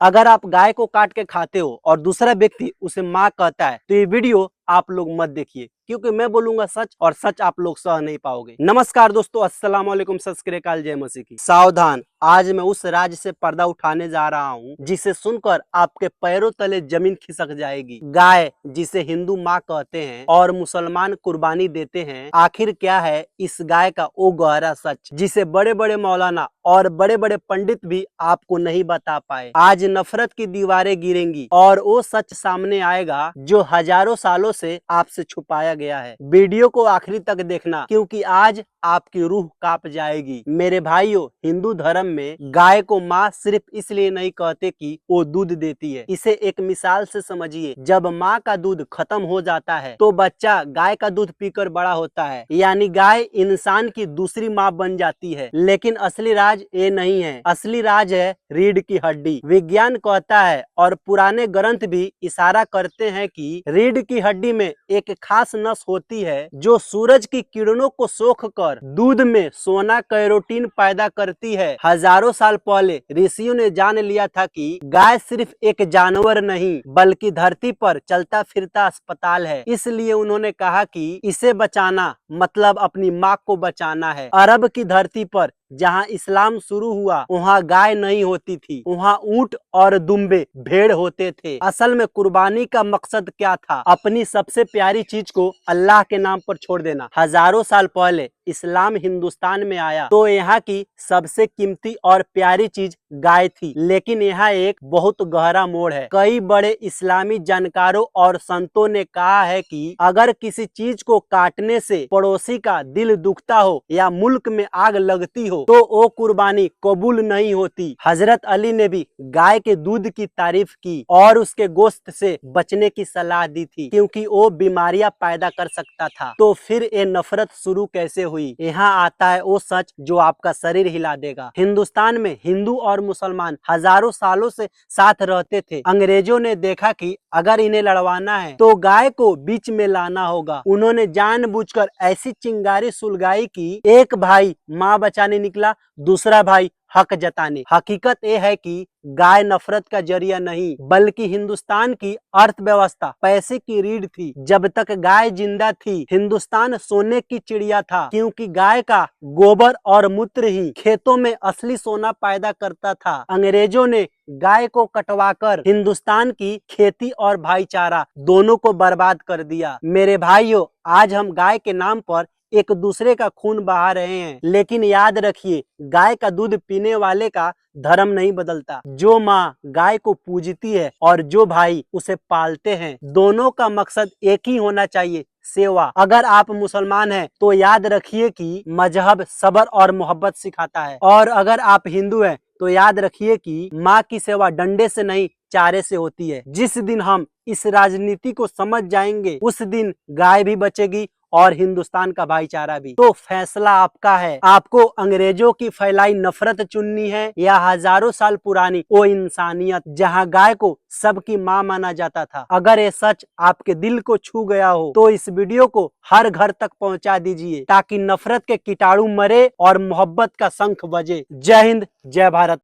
अगर आप गाय को काट के खाते हो और दूसरा व्यक्ति उसे माँ कहता है तो ये वीडियो आप लोग मत देखिए, क्योंकि मैं बोलूंगा सच और सच आप लोग सह नहीं पाओगे। नमस्कार दोस्तों, अस्सलाम वालेकुम, सत श्री अकाल, जय मसीह की। सावधान, आज मैं उस राज से पर्दा उठाने जा रहा हूँ जिसे सुनकर आपके पैरों तले जमीन खिसक जाएगी। गाय, जिसे हिंदू माँ कहते हैं और मुसलमान कुर्बानी देते हैं, आखिर क्या है इस गाय का वो गहरा सच जिसे बड़े बड़े मौलाना और बड़े बड़े पंडित भी आपको नहीं बता पाए। आज नफरत की दीवारें गिरेंगी और वो सच सामने आएगा जो हजारों सालों से आपसे छुपाया गया है। वीडियो को आखिरी तक देखना, क्योंकि आज आपकी रूह कांप जाएगी। मेरे भाइयों, हिंदू धर्म में गाय को माँ सिर्फ इसलिए नहीं कहते कि वो दूध देती है। इसे एक मिसाल से समझिए। जब माँ का दूध खत्म हो जाता है तो बच्चा गाय का दूध पीकर बड़ा होता है, यानी गाय इंसान की दूसरी माँ बन जाती है। लेकिन असली राज ये नहीं है। असली राज है रीढ़ की हड्डी। विज्ञान कहता है और पुराने ग्रंथ भी इशारा करते हैं कि रीढ़ की हड्डी में एक खास नस होती है जो सूरज की किरणों को सोख कर दूध में सोना कैरोटीन पैदा करती है। हजारों साल पहले ऋषियों ने जान लिया था कि गाय सिर्फ एक जानवर नहीं बल्कि धरती पर चलता फिरता अस्पताल है। इसलिए उन्होंने कहा कि इसे बचाना मतलब अपनी माँ को बचाना है। अरब की धरती पर जहाँ इस्लाम शुरू हुआ वहाँ गाय नहीं होती थी, वहाँ ऊंट और दुम्बे भेड़ होते थे। असल में कुर्बानी का मकसद क्या था? अपनी सबसे प्यारी चीज को अल्लाह के नाम पर छोड़ देना। हजारों साल पहले इस्लाम हिंदुस्तान में आया तो यहाँ की सबसे कीमती और प्यारी चीज गाय थी। लेकिन यहाँ एक बहुत गहरा मोड़ है। कई बड़े इस्लामी जानकारों और संतों ने कहा है कि अगर किसी चीज को काटने से पड़ोसी का दिल दुखता हो या मुल्क में आग लगती हो तो वो कुर्बानी कबूल नहीं होती। हजरत अली ने भी गाय के दूध की तारीफ की और उसके गोश्त से बचने की सलाह दी थी, क्योंकि वो बीमारियां पैदा कर सकता था। तो फिर ये नफरत शुरू कैसे हुई? यहाँ आता है वो सच जो आपका शरीर हिला देगा। हिंदुस्तान में हिंदू और मुसलमान हजारों सालों से साथ रहते थे। अंग्रेजों ने देखा कि अगर इन्हें लड़वाना है तो गाय को बीच में लाना होगा। उन्होंने जानबूझकर ऐसी चिंगारी सुलगाई कि एक भाई माँ बचाने निकला, दूसरा भाई हक जताने। हकीकत ये है कि गाय नफरत का जरिया नहीं बल्कि हिंदुस्तान की अर्थव्यवस्था, पैसे की रीढ़ थी। जब तक गाय जिंदा थी हिंदुस्तान सोने की चिड़िया था, क्योंकि गाय का गोबर और मूत्र ही खेतों में असली सोना पैदा करता था। अंग्रेजों ने गाय को कटवाकर हिंदुस्तान की खेती और भाईचारा दोनों को बर्बाद कर दिया। मेरे भाइयों, आज हम गाय के नाम पर एक दूसरे का खून बहा रहे हैं, लेकिन याद रखिए, गाय का दूध पीने वाले का धर्म नहीं बदलता। जो माँ गाय को पूजती है और जो भाई उसे पालते हैं, दोनों का मकसद एक ही होना चाहिए, सेवा। अगर आप मुसलमान हैं तो याद रखिए कि मजहब सब्र और मोहब्बत सिखाता है, और अगर आप हिंदू हैं तो याद रखिए कि माँ की सेवा डंडे से नहीं चारे से होती है। जिस दिन हम इस राजनीति को समझ जाएंगे उस दिन गाय भी बचेगी और हिंदुस्तान का भाईचारा भी। तो फैसला आपका है। आपको अंग्रेजों की फैलाई नफरत चुननी है या हजारों साल पुरानी वो इंसानियत जहां गाय को सबकी माँ माना जाता था? अगर ये सच आपके दिल को छू गया हो तो इस वीडियो को हर घर तक पहुंचा दीजिए, ताकि नफरत के कीटाणु मरे और मोहब्बत का शंख बजे। जय हिंद, जय भारत।